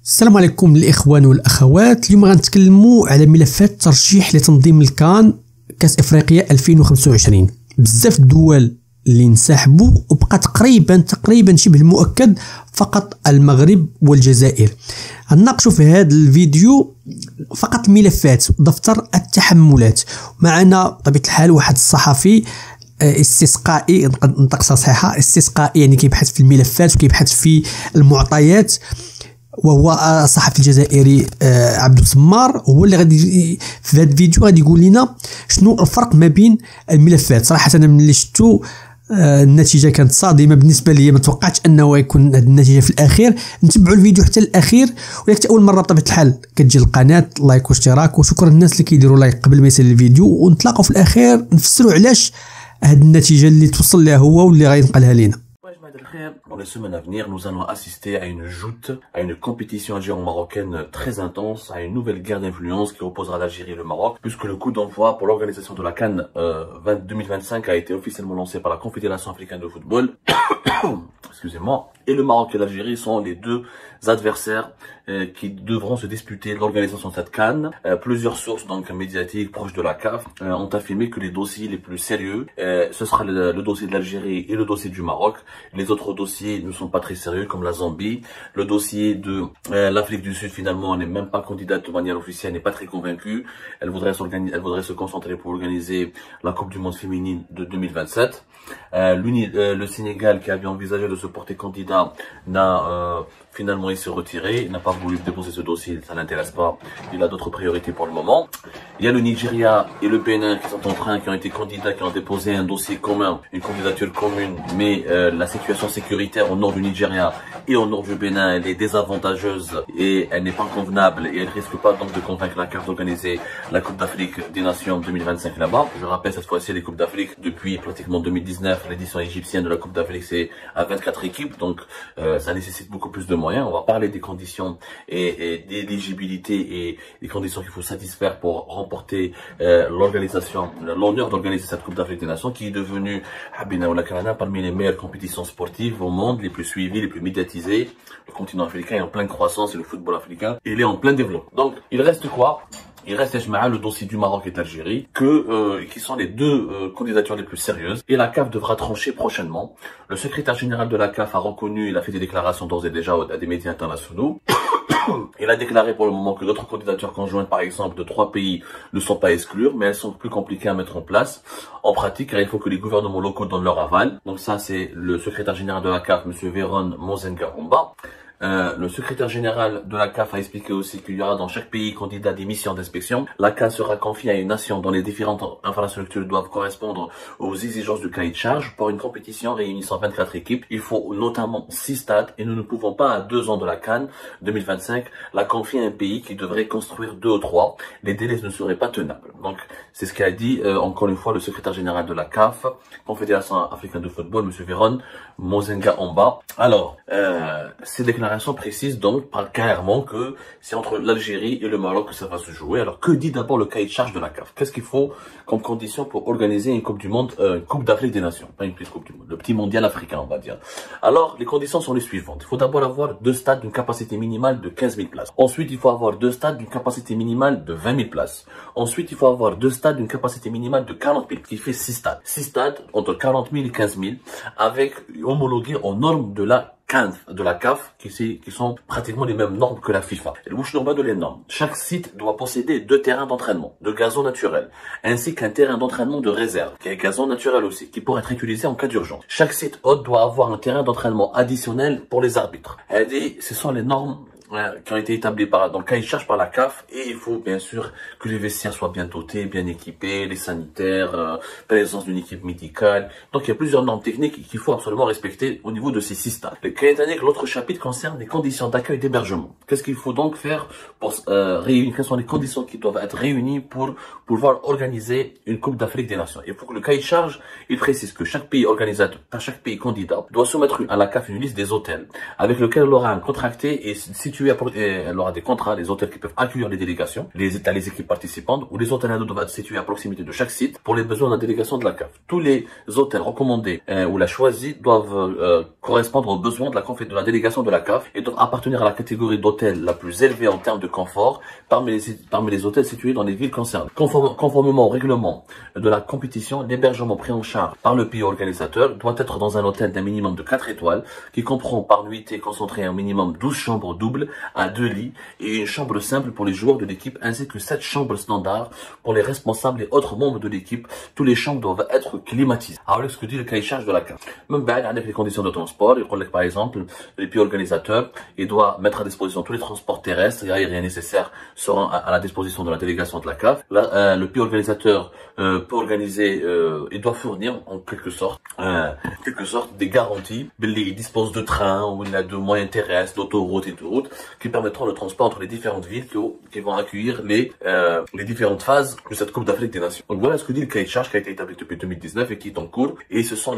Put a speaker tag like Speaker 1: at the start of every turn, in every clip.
Speaker 1: السلام عليكم الاخوان والاخوات. اليوم غنتكلموا على ملفات ترشيح لتنظيم الكان كاس افريقيا 2025. بزاف الدول اللي انسحبوا وبقى تقريبا شبه المؤكد فقط المغرب والجزائر. غنناقشوا في هذا الفيديو فقط ملفات دفتر التحملات. معنا بطبيعه الحال واحد الصحفي استسقائي، نطق صحيحه، استسقائي يعني كيبحث في الملفات وكيبحث في المعطيات، وهو الصحفي الجزائري عبد السمار. هو اللي غادي في هذا الفيديو غادي يقول لنا شنو الفرق ما بين الملفات. صراحه انا ملي شفتو النتيجه كانت صادمه بالنسبه لي، ما توقعتش انه يكون هذه النتيجه في الاخير. نتبعوا الفيديو حتى الاخير، ولكن اول مره بطبيعه الحال كتجي القناه لايك واشتراك، وشكرا للناس اللي كيديروا لايك قبل ما يصل الفيديو. ونتلاقاو في الاخير نفسروا علاش هذه النتيجه اللي توصل لها هو واللي غينقلها لينا.
Speaker 2: Dans les semaines à venir, nous allons assister à une joute, à une compétition algéro-marocaine très intense, à une nouvelle guerre d'influence qui opposera l'Algérie et le Maroc, puisque le coup d'envoi pour l'organisation de la CAN 2025 a été officiellement lancé par la Confédération africaine de football. Excusez-moi. Et le Maroc et l'Algérie sont les deux adversaires qui devront se disputer l'organisation de cette CAN. Plusieurs sources donc médiatiques proches de la CAF ont affirmé que les dossiers les plus sérieux, ce sera le dossier de l'Algérie et le dossier du Maroc. Les autres dossiers ne sont pas très sérieux, comme la Zambie. Le dossier de l'Afrique du Sud, finalement, n'est même pas candidate de manière officielle, n'est pas très convaincue. Elle voudrait se concentrer pour organiser la Coupe du Monde féminine de 2027. Le Sénégal, qui avait envisagé de se porter candidat, finalement il s'est retiré, il n'a pas voulu déposer ce dossier, ça l'intéresse pas, il a d'autres priorités pour le moment. Il y a le Nigeria et le Bénin qui sont en train, qui ont été candidats, qui ont déposé un dossier commun, une candidature commune, mais la situation sécuritaire au nord du Nigeria et au nord du Bénin, elle est désavantageuse et elle n'est pas convenable et elle risque pas donc de convaincre la CAF d'organiser la Coupe d'Afrique des Nations 2025 là-bas. Je rappelle cette fois-ci les Coupes d'Afrique depuis pratiquement 2019, l'édition égyptienne de la Coupe d'Afrique c'est à 24 équipes, donc ça nécessite beaucoup plus de moyens. On va parler des conditions et d'éligibilité et des conditions qu'il faut satisfaire pour remporter l'honneur d'organiser cette Coupe d'Afrique des Nations qui est devenue parmi les meilleures compétitions sportives au monde, les plus suivies, les plus médiatisées. Le continent africain est en pleine croissance et le football africain, il est en plein développement. Donc il reste quoi? Il reste le dossier du Maroc et de l'Algérie, qui sont les deux candidatures les plus sérieuses. Et la CAF devra trancher prochainement. Le secrétaire général de la CAF a reconnu, il a fait des déclarations d'ores et déjà à des médias internationaux. Il a déclaré pour le moment que d'autres candidatures conjointes, par exemple, de 3 pays ne sont pas exclures, mais elles sont plus compliquées à mettre en place. En pratique, car il faut que les gouvernements locaux donnent leur aval. Donc ça, c'est le secrétaire général de la CAF, M. Véron Mozenga-Omba. Le secrétaire général de la CAF a expliqué aussi qu'il y aura dans chaque pays candidat des missions d'inspection. La CAN sera confiée à une nation dont les différentes infrastructures doivent correspondre aux exigences du cahier de charge. Pour une compétition réunissant 24 équipes, il faut notamment 6 stades et nous ne pouvons pas, à 2 ans de la CAN 2025, la confier à un pays qui devrait construire 2 ou 3. Les délais ne seraient pas tenables. Donc, c'est ce qu'a dit encore une fois le secrétaire général de la CAF, Confédération africaine de football, M. Véron Mozenga-Omba. Alors, ces déclarations précise donc clairement que c'est entre l'Algérie et le Maroc que ça va se jouer. Alors que dit d'abord le cahier de charge de la CAF? Qu'est-ce qu'il faut comme condition pour organiser une Coupe du Monde, une Coupe d'Afrique des Nations, pas une petite Coupe du Monde, le petit mondial africain on va dire. Alors les conditions sont les suivantes. Il faut d'abord avoir 2 stades d'une capacité minimale de 15 000 places. Ensuite il faut avoir 2 stades d'une capacité minimale de 20 000 places. Ensuite il faut avoir 2 stades d'une capacité minimale de 40 000, qui fait 6 stades. 6 stades entre 40 000 et 15 000, avec homologués aux normes de la CAF, qui sont pratiquement les mêmes normes que la FIFA. Et le bouche normale de les normes. Chaque site doit posséder 2 terrains d'entraînement de gazon naturel, ainsi qu'un terrain d'entraînement de réserve, qui est gazon naturel aussi, qui pourrait être utilisé en cas d'urgence. Chaque site hôte doit avoir un terrain d'entraînement additionnel pour les arbitres. Ce sont les normes qui ont été établis dans le cahier de charge par la CAF, et il faut bien sûr que les vestiaires soient bien dotés, bien équipés, les sanitaires, présence d'une équipe médicale. Donc il y a plusieurs normes techniques qu'il faut absolument respecter au niveau de ces 6 stades. Le cahier technique, l'autre chapitre concerne les conditions d'accueil et d'hébergement. Qu'est-ce qu'il faut donc faire pour réunir, quelles sont les conditions qui doivent être réunies pour pouvoir organiser une Coupe d'Afrique des Nations? Il faut que le cahier de charge, il précise que chaque pays organisateur, chaque pays candidat doit soumettre à la CAF une liste des hôtels avec lequel il aura un contracté et situé situés, elle aura des contrats, les hôtels qui peuvent accueillir les délégations, les équipes participantes, ou les hôtels doivent être situés à proximité de chaque site pour les besoins de la délégation de la CAF. Tous les hôtels recommandés ou la choisie doivent correspondre aux besoins de la délégation de la CAF et doivent appartenir à la catégorie d'hôtels la plus élevée en termes de confort parmi les hôtels situés dans les villes concernées. Conformément au règlement de la compétition, l'hébergement pris en charge par le pays organisateur doit être dans un hôtel d'un minimum de 4 étoiles qui comprend par nuitée concentrée un minimum 12 chambres doubles à 2 lits et une chambre simple pour les joueurs de l'équipe ainsi que 7 chambres standards pour les responsables et autres membres de l'équipe. Tous les chambres doivent être climatisées. Alors, ce que dit le cahier de charge de la CAF. Même avec les conditions de transport, il relève par exemple, le pays organisateur, il doit mettre à disposition tous les transports terrestres et aériens nécessaires seront à la disposition de la délégation de la CAF. Là, le pays organisateur peut organiser, il doit fournir en quelque sorte des garanties. Il dispose de trains ou il a de moyens terrestres, d'autoroutes et de routes qui permettront le transport entre les différentes villes qui vont accueillir les différentes phases de cette Coupe d'Afrique des Nations. Donc voilà ce que dit le cahier de charge qui a été établi depuis 2019 et qui est en cours. Et ce sont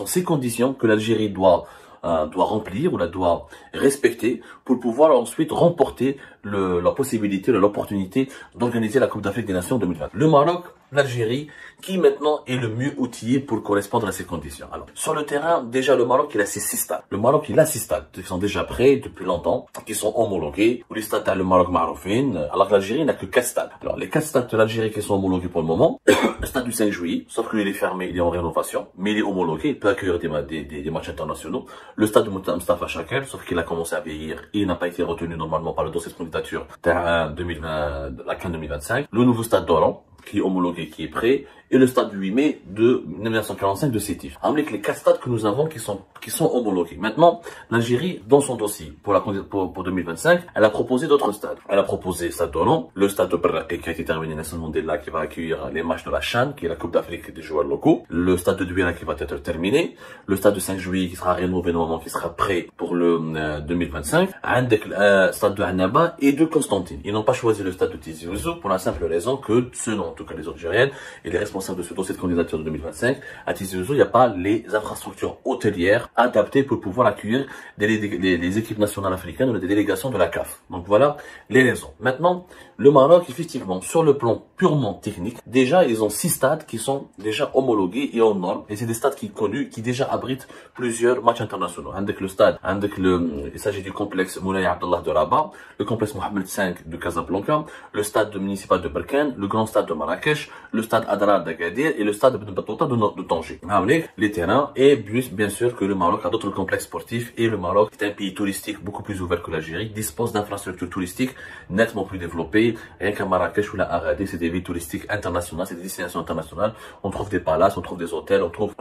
Speaker 2: ces conditions que l'Algérie doit remplir ou la doit respecter pour pouvoir ensuite remporter la possibilité, l'opportunité d'organiser la Coupe d'Afrique des Nations 2020. Le Maroc, l'Algérie, qui maintenant est le mieux outillé pour correspondre à ces conditions. Alors, sur le terrain, déjà le Maroc, il a ses 6 stades. Le Maroc, il a 6 stades qui sont déjà prêts depuis longtemps, qui sont homologués. Ou les stades le Maroc Maroufine, alors que l'Algérie n'a que 4 stades. Alors, les 4 stades de l'Algérie qui sont homologués pour le moment, le stade du 5 juillet, sauf qu'il est fermé, il est en rénovation, mais il est homologué, il peut accueillir des matchs internationaux. Le stade de Mustafa Chakel, sauf qu'il a commencé à vieillir et il n'a pas été retenu normalement par le dossier de candidature la CAN 2025. Le nouveau stade d'Oran, qui est homologué, qui est prêt, et le stade du 8 mai de 1945 de Sétif. Avec les 4 stades que nous avons qui sont homologués. Maintenant, l'Algérie, dans son dossier pour 2025, elle a proposé d'autres stades. Elle a proposé le stade d'Oran, le stade de Berraqi qui a été terminé Nelson Mandela qui va accueillir les matchs de la CHAN, qui est la Coupe d'Afrique des joueurs locaux, le stade de Douala qui va être terminé, le stade de 5 juillet qui sera rénové normalement, qui sera prêt pour le 2025, le stade de Annaba et de Constantine. Ils n'ont pas choisi le stade de Tizi Ouzou pour la simple raison que ceux, en tout cas les Algériennes et les responsables de ce dossier de candidature de 2025, à Tizi Ouzou, il n'y a pas les infrastructures hôtelières adaptées pour pouvoir accueillir des équipes nationales africaines ou des délégations de la CAF. Donc voilà les raisons. Maintenant, le Maroc, effectivement, sur le plan purement technique, déjà, ils ont 6 stades qui sont déjà homologués et en normes. Et c'est des stades qui déjà abritent plusieurs matchs internationaux. Avec le stade, il s'agit du complexe Moulay Abdallah de Rabat, le complexe Mohamed V de Casablanca, le stade municipal de Berkane, le grand stade de Marrakech, le stade Adrar d'Agadir et le stade de Batouta de Tanger. Avec les terrains et bien sûr que le Maroc a d'autres complexes sportifs et le Maroc est un pays touristique beaucoup plus ouvert que l'Algérie, dispose d'infrastructures touristiques nettement plus développées. Rien qu'à Marrakech ou la Agadir, c'est des villes touristiques internationales, c'est des destinations internationales. On trouve des palaces, on trouve des hôtels, on trouve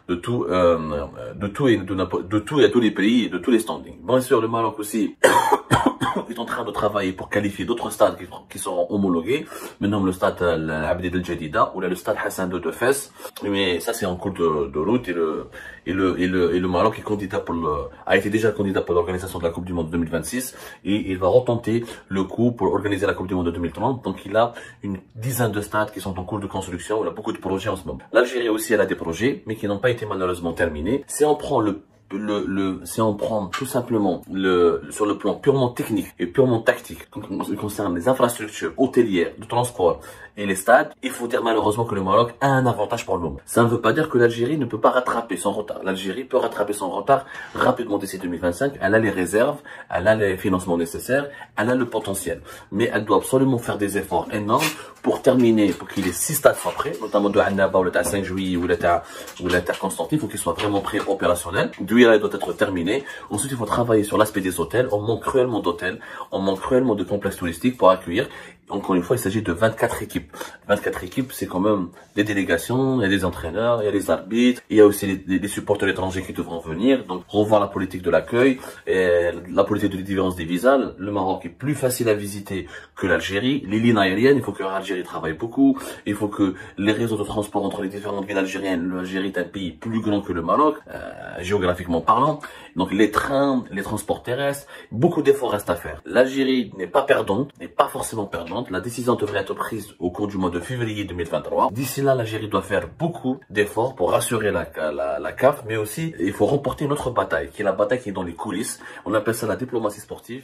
Speaker 2: de tout et à tous les pays et de tous les standings. Bien sûr, le Maroc aussi est en train de travailler pour qualifier d'autres stades qui seront homologués. Maintenant, le stade Abdel El Jadida ou le stade Hassan II de Fès. Mais ça, c'est en cours de route et le Maroc est a été déjà candidat pour l'organisation de la Coupe du Monde 2026 et il va retenter le coup pour organiser la Coupe du Monde de 2030. Donc, il a une dizaine de stades qui sont en cours de construction. Il a beaucoup de projets en ce moment. L'Algérie aussi, elle a des projets, mais qui n'ont pas été malheureusement terminés. Si on prend si on prend tout simplement sur le plan purement technique et purement tactique, concernant les infrastructures hôtelières, de transport et les stades, il faut dire malheureusement que le Maroc a un avantage pour le moment. Ça ne veut pas dire que l'Algérie ne peut pas rattraper son retard. L'Algérie peut rattraper son retard rapidement d'ici 2025. Elle a les réserves, elle a les financements nécessaires, elle a le potentiel. Mais elle doit absolument faire des efforts énormes pour terminer, pour qu'il y ait 6 stades soient prêts, notamment de Annaba ou le 5 juillet ou le Constantine, il faut qu'ils soient vraiment prêts opérationnels. Douala doit être terminé. Ensuite, il faut travailler sur l'aspect des hôtels. On manque cruellement d'hôtels, on manque cruellement de complexes touristiques pour accueillir. Encore une fois, il s'agit de 24 équipes. 24 équipes, c'est quand même des délégations, il y a des entraîneurs, il y a des arbitres, il y a aussi des supporters étrangers qui devront venir. Donc, revoir la politique de l'accueil, la politique de différence des visas. Le Maroc est plus facile à visiter que l'Algérie. Les lignes aériennes, il faut que l'Algérie travaille beaucoup. Il faut que les réseaux de transport entre les différentes villes algériennes. L'Algérie est un pays plus grand que le Maroc, géographiquement. géographiquement parlant. Donc les trains, les transports terrestres, beaucoup d'efforts restent à faire. L'Algérie n'est pas perdante, n'est pas forcément perdante. La décision devrait être prise au cours du mois de février 2023. D'ici là, l'Algérie doit faire beaucoup d'efforts pour rassurer la CAF, mais aussi il faut remporter notre bataille, qui est la bataille qui est dans les coulisses. On appelle ça la diplomatie sportive.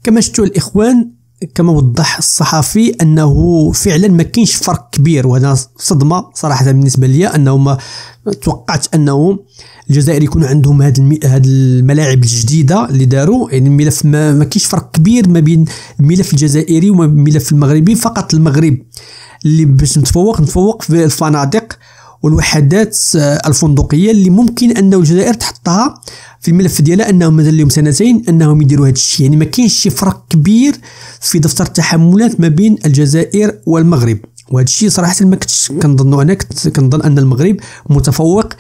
Speaker 1: كما شفتوا الإخوان، كما وضح الصحفي انه فعلا ما كاينش فرق كبير، وهذا صدمه صراحه بالنسبه لي، انه ما توقعت انه الجزائر يكون عندهم هاد الملاعب الجديده اللي داروا، يعني الملف ما كاينش فرق كبير ما بين الملف الجزائري وما بين الملف المغربي. فقط المغرب اللي باش نتفوق في الفنادق والوحدات الفندقيه اللي ممكن انه الجزائر تحطها في الملف ديالها، انهم مازال لهم سنتين انهم يديروا هذا الشيء. يعني ما كاينش شي فرق كبير في دفتر التحملات ما بين الجزائر والمغرب، وهذا الشيء صراحه ما كنتش كنظنوا. انا كنظن ان المغرب متفوق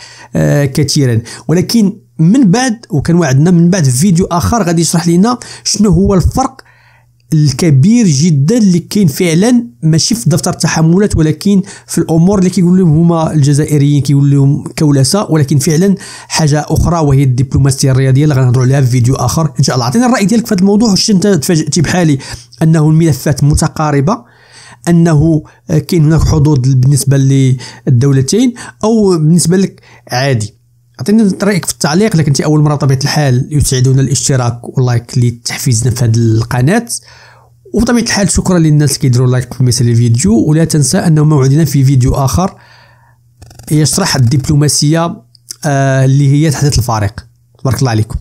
Speaker 1: كثيرا، ولكن من بعد وكان وعدنا من بعد في فيديو اخر غادي يشرح لنا شنو هو الفرق الكبير جدا اللي كاين فعلا، ماشي في دفتر التحملات ولكن في الامور اللي كيقول لهم هما الجزائريين كيقول لهم كولسه، ولكن فعلا حاجه اخرى وهي الدبلوماسيه الرياضيه اللي غنهضروا عليها في فيديو اخر ان شاء الله. عطينا الراي ديالك في هذا الموضوع، واش انت تفاجئتي بحالي انه الملفات متقاربه، انه كاين هناك حظوظ بالنسبه للدولتين، او بالنسبه لك عادي؟ عطينا رايك في التعليق. لكن انت اول مره بطبيعه الحال يسعدنا الاشتراك واللايك لتحفيزنا في هذه القناه، وبطبيعه الحال شكرا للناس اللي كيديروا لايك في مثل الفيديو. ولا تنسى انه موعدنا في فيديو اخر يشرح الدبلوماسيه اللي هي تحديث الفريق. تبارك الله عليكم.